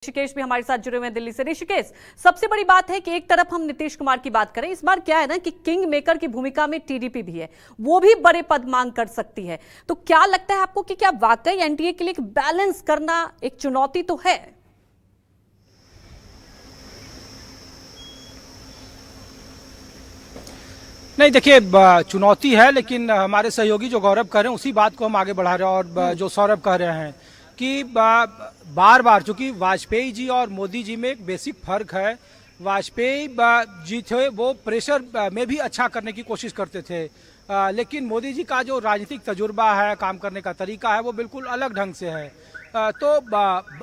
ऋषिकेश भी हमारे साथ जुड़े हुए हैं दिल्ली से। ऋषिकेश, सबसे बड़ी बात है कि एक तरफ हम नीतीश कुमार की बात करें, इस बार क्या है ना कि किंग मेकर की भूमिका में टीडीपी भी है, वो भी बड़े पद मांग कर सकती है। तो क्या लगता है आपको कि क्या वाकई एनडीए के लिए एक बैलेंस करना एक चुनौती तो है? नहीं, देखिए, चुनौती है, लेकिन हमारे सहयोगी जो गौरव कह रहे हैं उसी बात को हम आगे बढ़ा रहे हैं। और जो सौरभ कह रहे हैं कि बार बार, चूंकि वाजपेयी जी और मोदी जी में एक बेसिक फर्क है। वाजपेयी जी थे वो प्रेशर में भी अच्छा करने की कोशिश करते थे, लेकिन मोदी जी का जो राजनीतिक तजुर्बा है, काम करने का तरीका है, वो बिल्कुल अलग ढंग से है। तो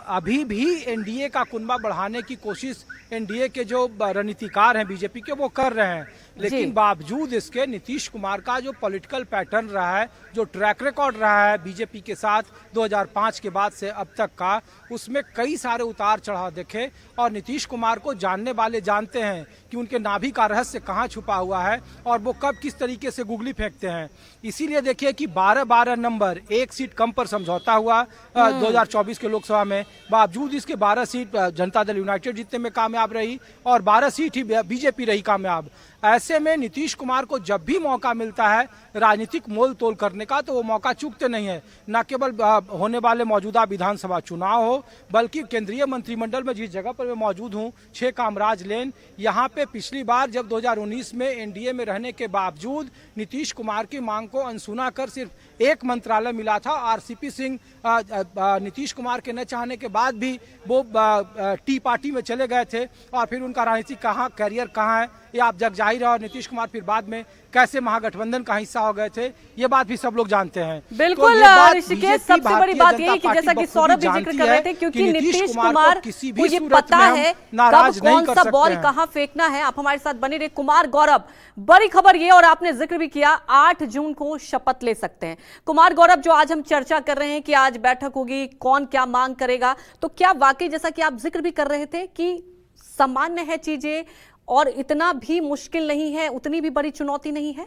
अभी भी एनडीए का कुनबा बढ़ाने की कोशिश एनडीए के जो रणनीतिकार हैं बीजेपी के, वो कर रहे हैं। लेकिन बावजूद इसके नीतीश कुमार का जो पॉलिटिकल पैटर्न रहा है, जो ट्रैक रिकॉर्ड रहा है बीजेपी के साथ 2005 के बाद से अब तक का, उसमें कई सारे उतार चढ़ाव देखे। और नीतीश कुमार को जानने वाले जानते हैं कि उनके नाभि का रहस्य कहाँ छुपा हुआ है और वो कब किस तरीके से गुगली फेंकते हैं। इसीलिए देखिए कि 12-12 नंबर, एक सीट कम पर समझौता हुआ 2024 के लोकसभा में। बावजूद इसके 12 सीट जनता दल यूनाइटेड जीतने में कामयाब रही और 12 सीट ही बीजेपी रही कामयाब। ऐसे में नीतीश कुमार को जब भी मौका मिलता है राजनीतिक मोल तोल करने का, तो वो मौका चूकते नहीं है। न केवल होने वाले मौजूदा विधानसभा चुनाव हो, बल्कि केंद्रीय मंत्रिमंडल में जिस जगह पर मैं मौजूद हूँ, 6 कामराज लेन, यहाँ पे पिछली बार जब 2019 में एनडीए में रहने के बावजूद नीतीश कुमार की मांग को अनसुना कर सिर्फ एक मंत्रालय मिला था। आरसीपी सिंह नीतीश कुमार के न चाहने के बाद भी वो टी पार्टी में चले गए थे और फिर उनका राजनीतिक कैरियर कहाँ है ये आप जग जाहिर है। और नीतीश कुमार फिर बाद में कैसे महागठबंधन का हिस्सा हो गए थे, ये बात भी सब लोग जानते हैं। बिल्कुल ऋषिकेश, सबसे बड़ी बात यही कि जैसा कि सौरभ भी जिक्र कर रहे थे, क्योंकि नीतीश कुमार को ये पता है कब कौन सा बॉल कहां फेंकना है। आप हमारे साथ बने रहे। कुमार गौरव, बड़ी खबर ये, और आपने जिक्र भी किया, 8 जून को शपथ ले सकते हैं कुमार गौरव। जो आज हम चर्चा कर रहे हैं कि आज बैठक होगी, कौन क्या मांग करेगा, तो क्या वाकई जैसा कि आप जिक्र भी कर रहे थे कि सामान्य है चीजें और इतना भी मुश्किल नहीं है, उतनी भी बड़ी चुनौती नहीं है?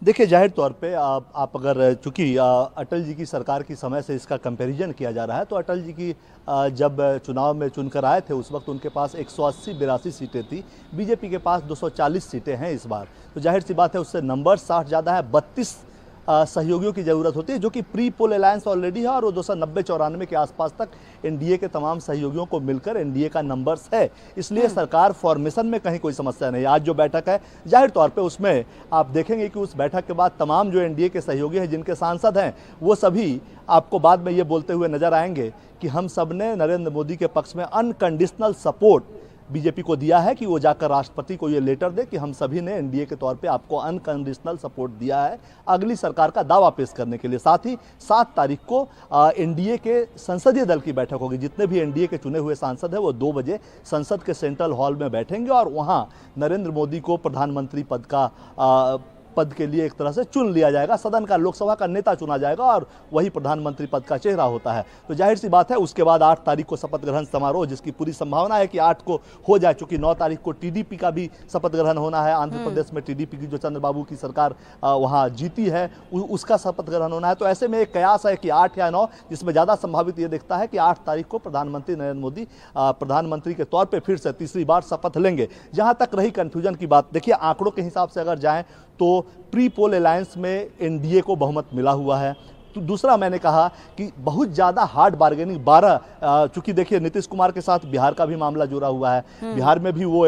देखिए, जाहिर तौर पे आप अगर, चूंकि अटल जी की सरकार की समय से इसका कंपैरिजन किया जा रहा है, तो अटल जी की जब चुनाव में चुनकर आए थे उस वक्त उनके पास 180-82 सीटें थी। बीजेपी के पास 240 सीटें हैं इस बार। तो जाहिर सी बात है उससे नंबर 60 ज़्यादा है, 32 सहयोगियों की ज़रूरत होती है, जो कि प्री पोल अलायंस ऑलरेडी है। और वो 290-94 के आसपास तक एनडीए के तमाम सहयोगियों को मिलकर एनडीए का नंबर्स है। इसलिए सरकार फॉर्मेशन में कहीं कोई समस्या नहीं। आज जो बैठक है, जाहिर तौर पे उसमें आप देखेंगे कि उस बैठक के बाद तमाम जो एनडीए के सहयोगी हैं, जिनके सांसद हैं, वो सभी आपको बाद में ये बोलते हुए नजर आएंगे कि हम सब ने नरेंद्र मोदी के पक्ष में अनकंडीशनल सपोर्ट बीजेपी को दिया है, कि वो जाकर राष्ट्रपति को ये लेटर दे कि हम सभी ने एनडीए के तौर पे आपको अनकंडीशनल सपोर्ट दिया है अगली सरकार का दावा पेश करने के लिए। साथ ही 7 तारीख को एनडीए के संसदीय दल की बैठक होगी। जितने भी एनडीए के चुने हुए सांसद हैं वो 2 बजे संसद के सेंट्रल हॉल में बैठेंगे और वहाँ नरेंद्र मोदी को प्रधानमंत्री पद के लिए एक तरह से चुन लिया जाएगा। सदन का, लोकसभा का नेता चुना जाएगा और वही प्रधानमंत्री पद का चेहरा होता है। तो जाहिर सी बात है उसके बाद 8 तारीख को शपथ ग्रहण समारोह, जिसकी पूरी संभावना है कि 8 को हो जाए, चूंकि 9 तारीख को टीडीपी का भी शपथ ग्रहण होना है। आंध्र प्रदेश में टीडीपी की जो चंद्रबाबू की सरकार वहाँ जीती है, उसका शपथ ग्रहण होना है। तो ऐसे में एक कयास है कि 8 या 9, जिसमें ज़्यादा संभावित ये दिखता है कि 8 तारीख को प्रधानमंत्री नरेंद्र मोदी प्रधानमंत्री के तौर पर फिर से तीसरी बार शपथ लेंगे। जहाँ तक रही कन्फ्यूजन की बात, देखिए आंकड़ों के हिसाब से अगर जाएँ तो प्री पोल अलायंस में एनडीए को बहुमत मिला हुआ है। तो दूसरा, मैंने कहा कि बहुत ज़्यादा हार्ड बार्गेनिंग 12, चूंकि देखिए नीतीश कुमार के साथ बिहार का भी मामला जुड़ा हुआ है। बिहार में भी वो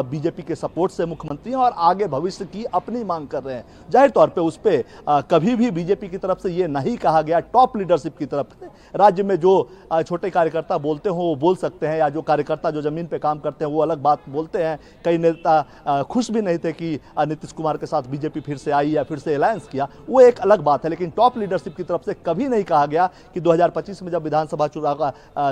बीजेपी के सपोर्ट से मुख्यमंत्री हैं और आगे भविष्य की अपनी मांग कर रहे हैं। जाहिर तौर पे उस पर कभी भी बीजेपी की तरफ से ये नहीं कहा गया, टॉप लीडरशिप की तरफ से, राज्य में जो छोटे कार्यकर्ता बोलते हो वो बोल सकते हैं, या जो कार्यकर्ता जो जमीन पर काम करते हैं वो अलग बात बोलते हैं। कई नेता खुश भी नहीं थे कि नीतीश कुमार के साथ बीजेपी फिर से आई या फिर से अलायंस किया, वो एक अलग बात है। लेकिन टॉप लीडरशिप की तरफ तरफ से कभी नहीं कहा गया कि 2025 में जब विधानसभा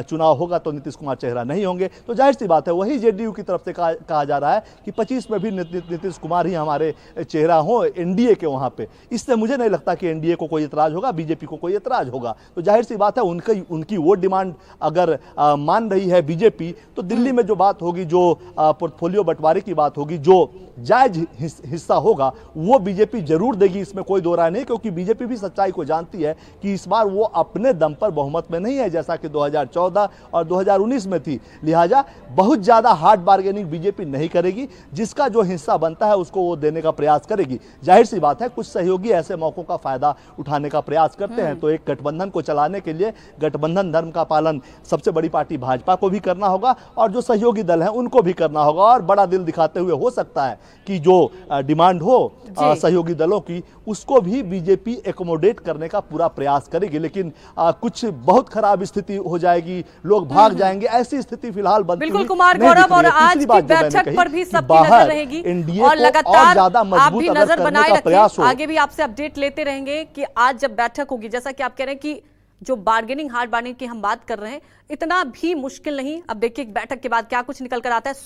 चुनाव होगा तो नीतीश कुमार चेहरा नहीं होंगे। तो जाहिर सी बात है वही जेडीयू की तरफ से कहा जा रहा है कि 25 में भी नीतीश कुमार ही हमारे चेहरा हो एनडीए के वहां पे। इससे मुझे नहीं लगता कि एनडीए को कोई इतराज होगा, बीजेपी को कोई इतराज होगा। तो जाहिर सी बात है उनकी वो डिमांड अगर मान रही है बीजेपी, तो दिल्ली में जो बात होगी, जो पोर्टफोलियो बंटवारे की बात होगी, जो जायज हिस्सा होगा वो बीजेपी जरूर देगी, इसमें कोई दो राय नहीं। क्योंकि बीजेपी भी सच्चाई को जानती है कि इस बार वो अपने दम पर बहुमत में नहीं है जैसा कि 2014 और 2019 में थी। लिहाजा बहुत ज्यादा हार्ड बार्गेनिंग बीजेपी नहीं करेगी, जिसका जो हिस्सा बनता है उसको वो देने का प्रयास करेगी। जाहिर सी बात है कुछ सहयोगी ऐसे मौकों का फायदा उठाने का प्रयास करते हैं, तो एक गठबंधन को चलाने के लिए गठबंधन धर्म का पालन सबसे बड़ी पार्टी भाजपा को भी करना होगा और जो सहयोगी दल हैं उनको भी करना होगा। और बड़ा दिल दिखाते हुए हो सकता है कि जो डिमांड हो सहयोगी दलों की उसको भी बीजेपी एकोमोडेट करने का पूरा प्रयास करेगी। लेकिन कुछ बहुत खराब स्थिति हो जाएगी, लोग भाग जाएंगे, ऐसी स्थिति फिलहाल बनती बिल्कुल कुमार गौरव, और आज की बैठक पर भी सबकी नजर रहेगी और लगातार आप भी नजर बनाए रखें। आगे भी आपसे अपडेट लेते रहेंगे कि आज जब बैठक होगी, जैसा कि आप कह रहे हैं कि जो बार्गेनिंग हार्ड बार्गेनिंग की हम बात कर रहे हैं, इतना भी मुश्किल नहीं। अब देखिए बैठक के बाद क्या कुछ निकल कर आता है।